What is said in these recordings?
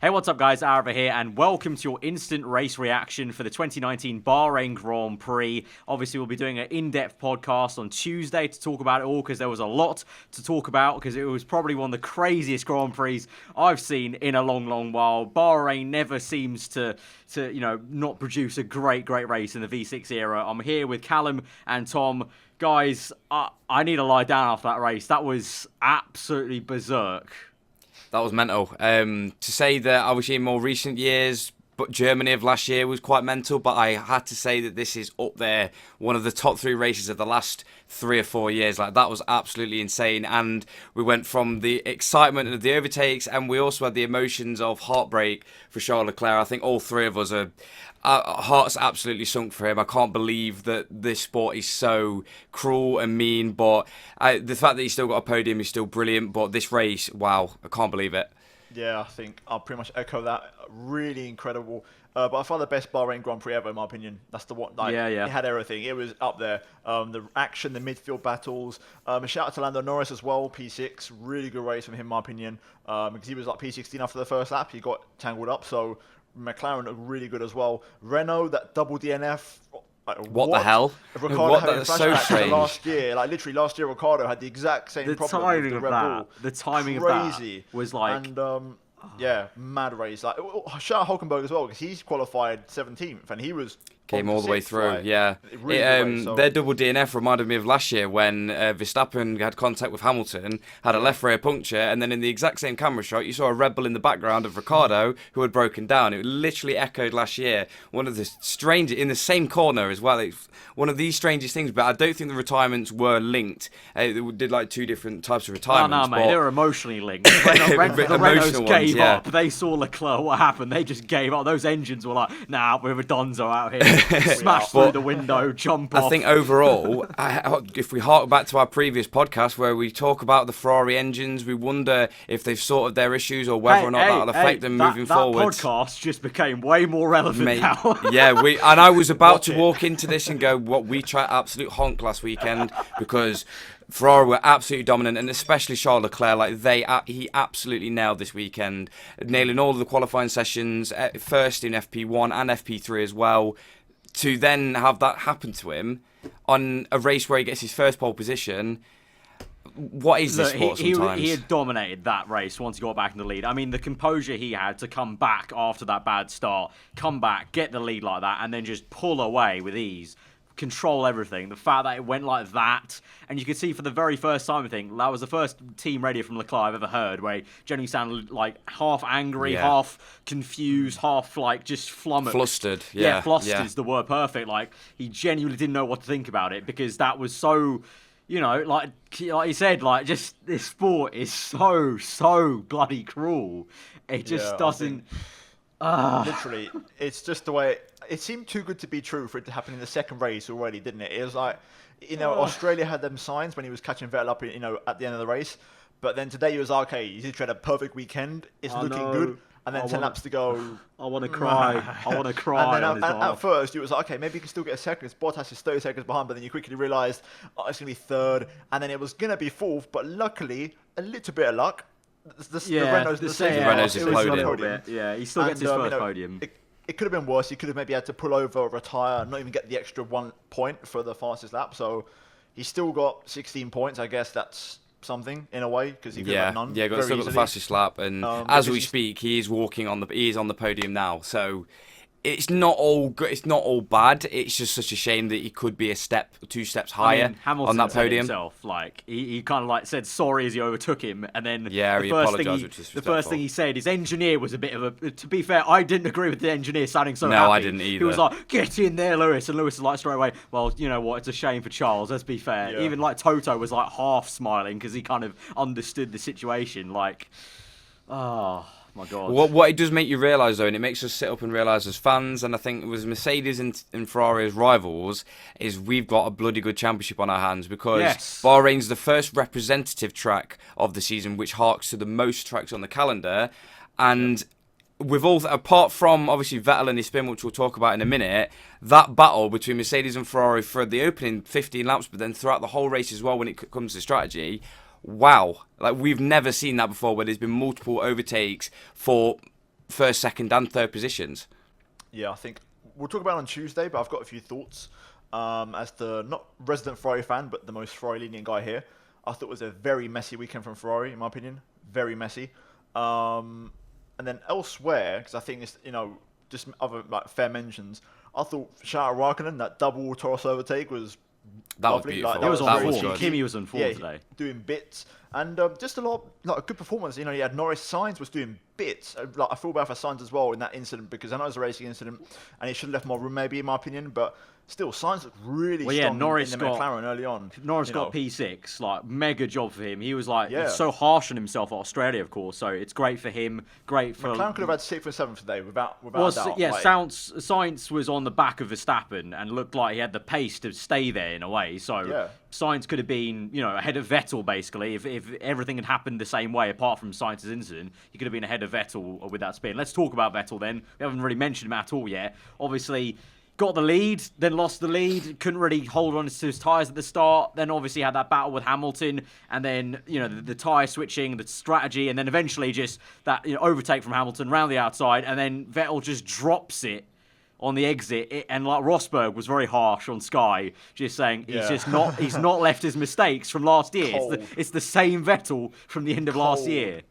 Hey, what's up guys, aarava here, and welcome to your instant race reaction for the 2019 Bahrain Grand Prix. Obviously, we'll be doing an in-depth podcast on Tuesday to talk about it all, because there was a lot to talk about, because it was probably one of the craziest Grand Prix I've seen in a long, long while. Bahrain never seems to not produce a great race in the V6 era. I'm here with Callum and Tom. Guys, I need to lie down after that race. That was absolutely berserk. That was mental. To say that obviously in more recent years, but Germany of last year was quite mental, but I had to say that this is up there, one of the top three races of the last 3 or 4 years. Like, that was absolutely insane. And we went from the excitement of the overtakes, and we also had the emotions of heartbreak for Charles Leclerc. I think all three of us are hearts absolutely sunk for him. I can't believe that this sport is so cruel and mean, but the fact that he's still got a podium is still brilliant. But this race, wow, I can't believe it. Yeah, I think I'll pretty much echo that. Really incredible. But I found the best Bahrain Grand Prix ever, in my opinion. That's the one. Like, Yeah. It had everything. It was up there. The action, the midfield battles. A shout out to Lando Norris as well, P6. Really good race from him, in my opinion. Because he was like P16 after the first lap. He got tangled up. So McLaren are really good as well. Renault, that double DNF. What the hell? Ricardo What? having That's so strange. last year, like literally last year, Ricardo had the exact same problem with the Red Bull. The timing of Crazy. that was like... And yeah, mad race. Like, shout out Hulkenberg as well, because he's qualified 17th and he was Came all the way through, like, yeah. Their double DNF reminded me of last year when Verstappen had contact with Hamilton, had a left rear puncture, and then in the exact same camera shot, you saw a Red Bull in the background of Ricciardo who had broken down. It literally echoed last year. One of the strangest, in the same corner as well. It's one of the strangest things, but I don't think the retirements were linked. They did like 2 different types of retirements. No, mate, they were emotionally linked. The Renaults gave up. They saw Leclerc, what happened? They just gave up. Those engines were like, nah, we're a donzo out here. Smash through the window, jump off. I think overall, if we hark back to our previous podcast where we talk about the Ferrari engines, we wonder if they've sorted their issues or whether or not that'll affect them moving forward. That podcast just became way more relevant now. Yeah, and I was about to walk into this and go, what, we tried absolute honk last weekend because Ferrari were absolutely dominant, and especially Charles Leclerc. Like he absolutely nailed this weekend, nailing all of the qualifying sessions, first in FP1 and FP3 as well. To then have that happen to him on a race where he gets his first pole position, what is this sport sometimes? He had dominated that race once he got back in the lead. I mean, the composure he had to come back after that bad start, come back, get the lead like that, and then just pull away with ease. Control everything. The fact that it went like that, and you could see for the very first time, I think that was the first team radio from Leclerc I've ever heard, where he genuinely sounded like half angry, half confused, half like just flummoxed. Flustered. Yeah, flustered is the word perfect. Like, he genuinely didn't know what to think about it, because that was so, like you said, like, just this sport is so bloody cruel. It just doesn't. Literally, it's just the way it seemed too good to be true for it to happen in the second race already, didn't it? It was like, Australia had them signs when he was catching Vettel up, at the end of the race. But then today he was like, okay, he's had a perfect weekend. It's looking good. And then 10 laps to go. I want to cry. I want to cry. And then at first, it was like, okay, maybe you can still get a second. Bottas is 30 seconds behind, but then you quickly realised, it's going to be third. And then it was going to be fourth, but luckily, a little bit of luck. The Renault's imploded. Yeah, he still gets his first podium. It could have been worse. He could have maybe had to pull over or retire and not even get the extra 1 point for the fastest lap. So he's still got 16 points. I guess that's something in a way, because he could have none. Yeah, still got the fastest lap, and as we speak, he is on the podium now. So it's not all good. It's not all bad. It's just such a shame that he could be 2 steps higher Hamilton on that podium. Himself, like he kind of like said sorry as he overtook him, and then he apologised. The first thing he said, his engineer was a bit of a. To be fair, I didn't agree with the engineer sounding so happy. No, I didn't either. He was like, "Get in there, Lewis," and Lewis was like straight away, "Well, you know what? It's a shame for Charles. Let's be fair." Yeah. Even like Toto was like half smiling because he kind of understood the situation. Like, my God. What it does make you realise, though, and it makes us sit up and realise as fans, and I think with Mercedes and Ferrari as rivals, is we've got a bloody good championship on our hands, because Bahrain's the first representative track of the season, which harks to the most tracks on the calendar, and with all, apart from obviously Vettel and his spin, which we'll talk about in a minute, that battle between Mercedes and Ferrari for the opening 15 laps, but then throughout the whole race as well when it comes to strategy, wow. Like, we've never seen that before, where there's been multiple overtakes for first, second, and third positions. Yeah, I think we'll talk about it on Tuesday, but I've got a few thoughts. As the not resident Ferrari fan, but the most Ferrari lenient guy here, I thought it was a very messy weekend from Ferrari, in my opinion. Very messy. And then elsewhere, because I think it's, just other like fair mentions, I thought shout out Raikkonen, that double Taurus overtake was That was lovely. beautiful. He was That on was form. good. Kimi was on form today. Doing bits. And just a lot, a good performance. You had Norris. Sainz was doing bits. I feel bad for Sainz as well in that incident, because I know it was a racing incident and he should have left more room, maybe, in my opinion. But still, Sainz looked really strong Norris in the McLaren early on. Norris got P6, like mega job for him. He was like Yeah. so harsh on himself at Australia, of course. So it's great for him. Great for McLaren could have had 6th and 7th today without a doubt. yeah, Like, Sainz was on the back of Verstappen and looked like he had the pace to stay there in a way. So Yeah. Sainz could have been, ahead of Vettel basically if everything had happened the same way apart from Sainz's incident. He could have been ahead of Vettel with that spin. Let's talk about Vettel then. We haven't really mentioned him at all yet. Obviously, got the lead, then lost the lead, couldn't really hold on to his tyres at the start, then obviously had that battle with Hamilton, and then, the tyre switching, the strategy, and then eventually just that overtake from Hamilton round the outside, and then Vettel just drops it on the exit, and like Rosberg was very harsh on Sky, just saying he's not left his mistakes from last year. It's the same Vettel from the end of last year.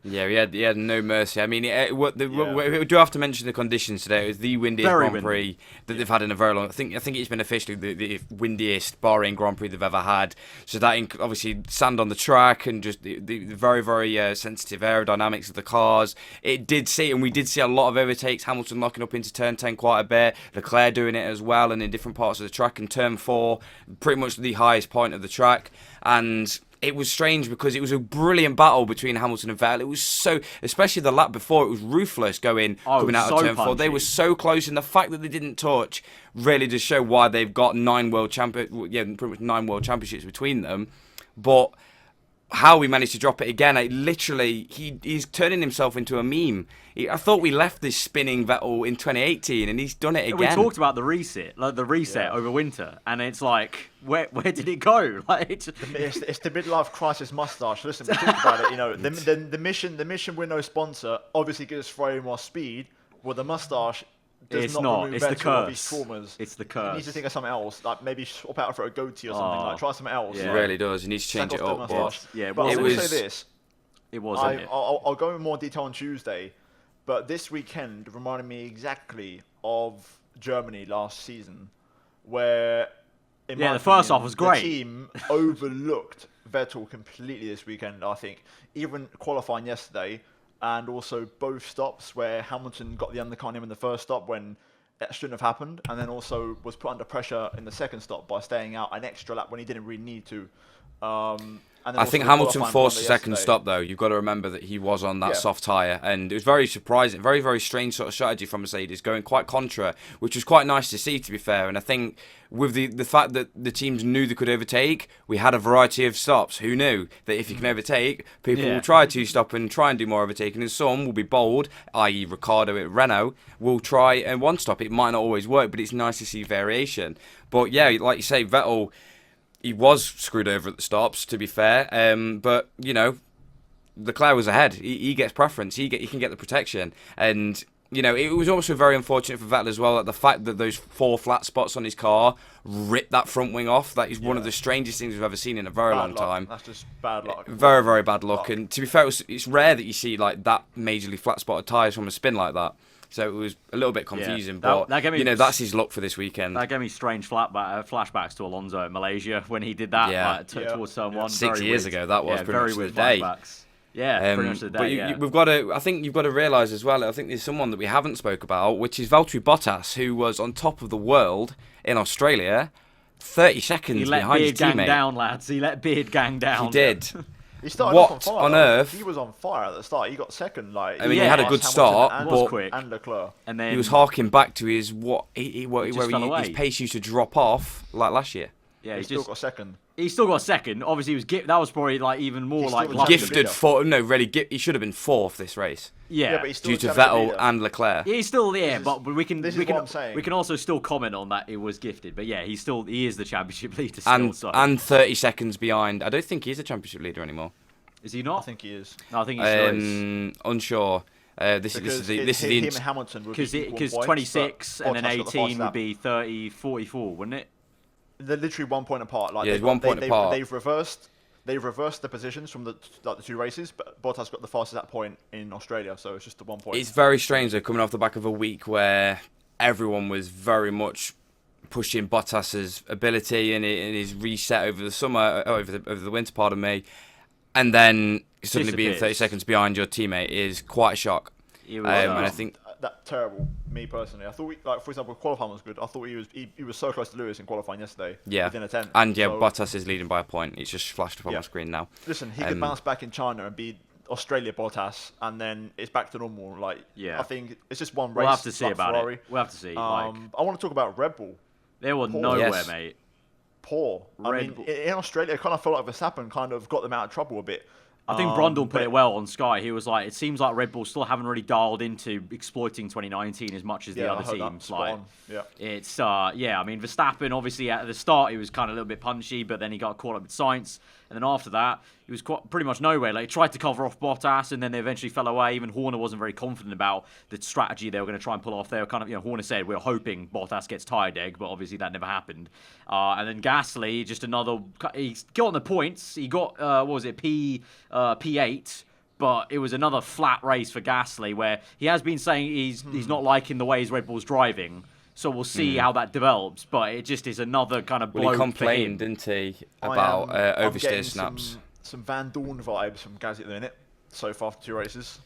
Yeah, he had no mercy. I mean, we do have to mention the conditions today. It was the windiest Grand Prix that they've had in a very long. I think it's been officially the windiest Bahrain Grand Prix they've ever had. So that obviously sand on the track and just the very very sensitive aerodynamics of the cars. We did see a lot of overtakes. Hamilton locking up into turn 10 quite a bit. Leclerc doing it as well, and in different parts of the track. In turn 4, pretty much the highest point of the track, and it was strange because it was a brilliant battle between Hamilton and Vettel. It was so, especially the lap before, it was ruthless coming out of turn 4. They were so close, and the fact that they didn't touch really does show why they've got pretty much 9 world championships between them. But how we managed to drop it again, he's turning himself into a meme. I thought we left this spinning Vettel in 2018, and he's done it again. We talked about the reset, over winter, and it's like, where did it go? Like, it's the midlife crisis mustache. Listen, we talked about it. The mission with no sponsor obviously gives Ferrari more speed. Well, the mustache does not remove the curse. These traumas. It's the curse. You need to think of something else, like maybe swap out for a goatee or something. Like try something else. It really does. You need to change it up. But I will say this. It was. I'll go in more detail on Tuesday, but this weekend reminded me exactly of Germany last season, where the first half was great. The team overlooked Vettel completely this weekend. I think even qualifying yesterday, and also both stops where Hamilton got the undercut on him in the first stop when that shouldn't have happened, and then also was put under pressure in the second stop by staying out an extra lap when he didn't really need to. And I think Hamilton forced the second stop, though. You've got to remember that he was on that soft tyre, and it was very surprising, very, very strange sort of strategy from Mercedes, going quite contra, which was quite nice to see, to be fair. And I think with the fact that the teams knew they could overtake, we had a variety of stops. Who knew that if you can overtake, people will try to stop and try and do more overtaking, and some will be bold, i.e. Ricciardo at Renault, will try and one stop. It might not always work, but it's nice to see variation. But yeah, like you say, Vettel, he was screwed over at the stops, to be fair. But, Leclerc was ahead. He gets preference. He can get the protection. And, it was also very unfortunate for Vettel as well, that the fact that those 4 flat spots on his car ripped that front wing off. That is one of the strangest things we've ever seen in a very long time. That's just bad luck. Very, very bad luck. And to be fair, it's rare that you see like that majorly flat spotted tyres from a spin like that. So it was a little bit confusing, but that's his luck for this weekend. That gave me strange flashbacks to Alonso in Malaysia when he did that towards turn 1. 6 years ago, that was pretty much the day. Pretty much the day. But I think you've got to realise as well. I think there's someone that we haven't spoke about, which is Valtteri Bottas, who was on top of the world in Australia, 30 seconds behind his teammate. He let Beard gang down, lads. He let Beard gang down. He did. He started what off on fire, on earth? He was on fire at the start. He got second. He had a good start, and Leclerc. And then he was harking back to his his pace used to drop off like last year. Yeah, he still got second. He still got second. Obviously, he was that was probably like even more like gifted for he should have been 4th this race. Yeah, but he's still due to Vettel and Leclerc. He's still there, but we can also still comment on that it was gifted. But yeah, he is the championship leader still. And 30 seconds behind. I don't think he's a championship leader anymore. Is he not? I think he is. No, I think he still is. Unsure. This is the him and Hamilton would be equal because points, 26 and then Bottas got the 18 fastest would lap. be 30, 44, wouldn't it? They're literally 1 point apart. Like Yeah, they've 1 point apart. They've reversed the positions from the 2 races, but Bottas got the fastest lap point in Australia, so it's just the 1 point. It's very strange though, coming off the back of a week where everyone was very much pushing Bottas's ability and his reset over the summer, over the winter, pardon me, and then suddenly being 30 seconds behind your teammate is quite a shock. It was, And I think that terrible. Me personally, I thought, like for example, qualifying was good. I thought he was so close to Lewis in qualifying yesterday. Yeah, within a tenth. and yeah, so, Bottas is leading by a point. It's just flashed up on my screen now. Listen, he could bounce back in China and be Australia Bottas, and then it's back to normal. Like, I think it's just one race. We'll have to see like about Ferrari. it. We'll have to see. I want to talk about Red Bull. They were nowhere, mate. Poor. Red Bull. In Australia, it kind of felt like Verstappen kind of got them out of trouble a bit. I think Brundle put it well on Sky. He was like, it seems like Red Bull still haven't really dialed into exploiting 2019 as much as the other teams. Like, it's I mean, Verstappen obviously at the start he was kind of a little bit punchy, but then he got caught up with Sainz, and then after that he was pretty much nowhere. Like, he tried to cover off Bottas, and then they eventually fell away. Even Horner wasn't very confident about the strategy they were going to try and pull off. They were kind of, Horner said, we're hoping Bottas gets tired egg, but obviously that never happened. And then Gasly, just another, he got on the points. He got what was it, P8. But it was another flat race for Gasly, where he has been saying he's not liking the way his Red Bull's driving. So we'll see how that develops. But it just is another kind of blow. Well, he complained, didn't he, about oversteer snaps. Some Van Dorn vibes from Gasly at the minute so far for 2 races.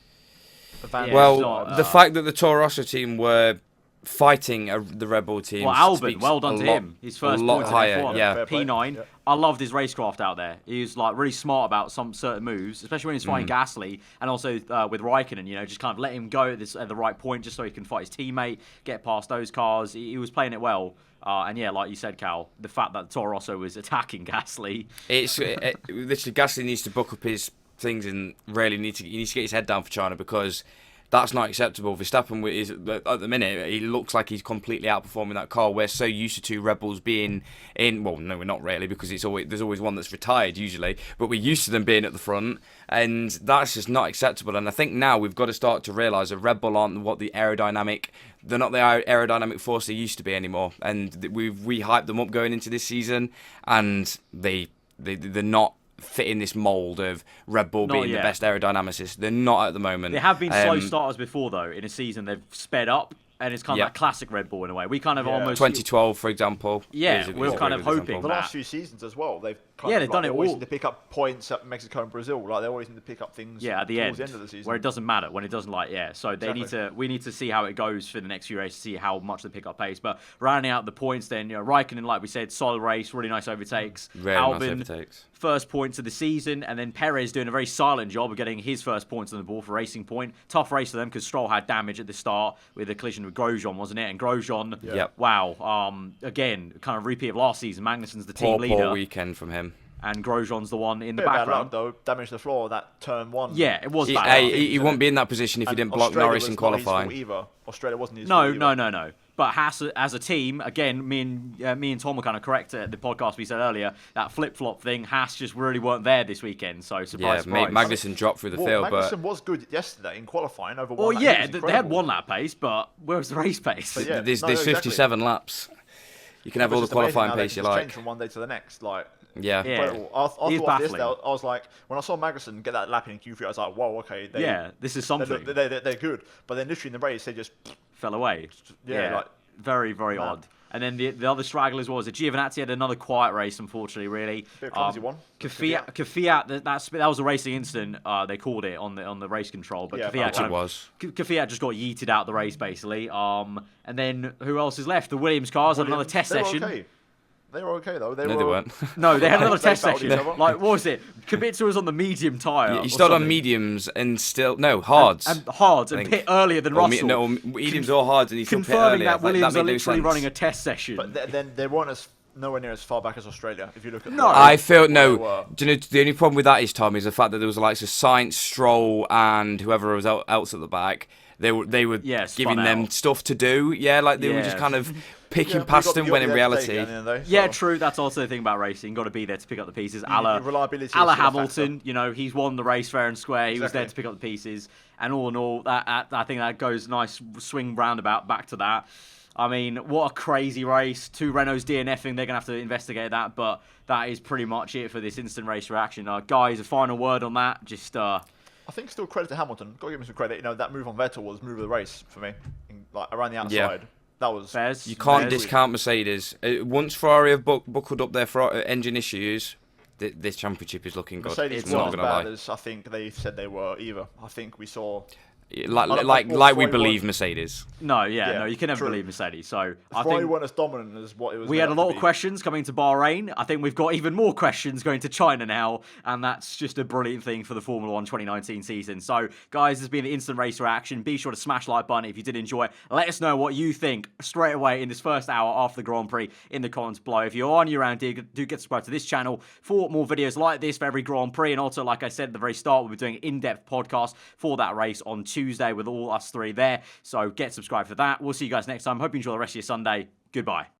The fact that the Toro Rosso team were fighting the Red Bull team. Well, Albon, well done to him. His first points in F1. Yeah. P9. Yeah. I loved his racecraft out there. He was like really smart about some certain moves, especially when he's fighting Gasly, and also with Raikkonen. Just kind of let him go at the right point, just so he can fight his teammate, get past those cars. He was playing it well. And yeah, like you said, Cal, the fact that Toro Rosso was attacking Gasly. It's literally Gasly needs to book up his things and really he needs to get his head down for China, because that's not acceptable. Verstappen is, at the minute, he looks like he's completely outperforming that car. We're so used to Red Bulls being in. Well, no, we're not really, because there's always one that's retired usually. But we're used to them being at the front, and that's just not acceptable. And I think now we've got to start to realise that Red Bull aren't they're not the aerodynamic force they used to be anymore. And we've hyped them up going into this season, and they're not fit in this mould of Red Bull being the best aerodynamicist. They're not at the moment. They have been slow starters before, though. In a season, they've sped up, and it's kind of that classic Red Bull in a way. We kind of almost 2012, for example. Yeah, we were kind of hoping the last few seasons as well. They've they've done it all. Always need to pick up points at Mexico and Brazil. Like, they always need to pick up things. At the towards end, the end of the season, where it doesn't matter, when it doesn't So we need to see how it goes for the next few races, see how much they pick up pace. But rounding out the points, then Raikkonen, like we said, solid race, really nice overtakes. Albon, nice overtakes. First points of the season, and then Perez doing a very silent job of getting his first points on the board for Racing Point. Tough race for them, because Stroll had damage at the start with a collision with Grosjean, wasn't it? And Grosjean, wow, again, kind of repeat of last season. Magnussen's the team leader. Poor weekend from him. And Grosjean's the one in the background. background. Bad luck, though, damaged the floor that turn 1. Yeah, it was bad. He wouldn't be in that position if he didn't block Norris in qualifying. Australia wasn't his fault either. No. But Haas, as a team, again, me and Tom were kind of correct at the podcast we said earlier. That flip-flop thing, Haas just really weren't there this weekend. So surprise. Magnussen dropped through the field. Magnussen was good yesterday in qualifying over 1 lap. Well, yeah, they had 1 lap pace, but where was the race pace? There's 57 laps. You can have all the qualifying pace you like. Change from one day to the next, like. Yeah. I thought yesterday, I was like, when I saw Magnussen get that lap in Q3, I was like, whoa, okay. This is something. They're good. But then literally in the race, they just fell away. Like, very, very odd. And then the other stragglers was Giovinazzi had another quiet race, unfortunately, really. Bit clumsy one. Kvyat, that was a racing incident. They called it on the race control, but Kvyat just got yeeted out the race basically. And then who else is left? The Williams cars had another test session. Okay. They were okay though. They weren't. No, they had another test session. Like, what was it? Kubica was on the medium tyre. He started on mediums and hards. And hards and pit earlier than Russell. Mediums or hards, and he still pit earlier. Confirming that Williams are literally running a test session. But then they weren't nowhere near as far back as Australia. If you look at I feel no. Do you know the only problem with that is, Tom, is the fact that there was the likes of Sainz, Stroll, and whoever was else at the back. they were giving them out. stuff to do. Yeah, like they were just kind of picking past them, when in reality... Yeah, true. That's also the thing about racing. Got to be there to pick up the pieces. Reliability. A la Hamilton, you know, he's won the race fair and square. He was there to pick up the pieces. And all in all, I think that goes nice swing roundabout back to that. I mean, what a crazy race. 2 Renaults DNFing. They're going to have to investigate that. But that is pretty much it for this instant race reaction. Guys, a final word on that. Just... I think still credit to Hamilton. Got to give him some credit. You know, that move on Vettel was move of the race for me. Like around the outside. Yeah. That was... Fairs. You can't discount Mercedes. Once Ferrari have buckled up their engine issues, this championship is looking good. Mercedes it's not as bad as I think they said they were either. I think we saw... Like we believe Mercedes. No, you can never believe Mercedes. So I think Ferrari weren't as dominant as what it was. We had a lot of questions coming to Bahrain. I think we've got even more questions going to China now, and that's just a brilliant thing for the Formula 1 2019 season. So, guys, this has been the instant race reaction. Be sure to smash like button if you did enjoy it. Let us know what you think straight away in this first hour after the Grand Prix in the comments below. If you are new around here, do get subscribed to this channel for more videos like this for every Grand Prix. And also, like I said at the very start, we'll be doing an in-depth podcast for that race on Tuesday with all us 3 there. So get subscribed for that. We'll see you guys next time. Hope you enjoy the rest of your Sunday. Goodbye.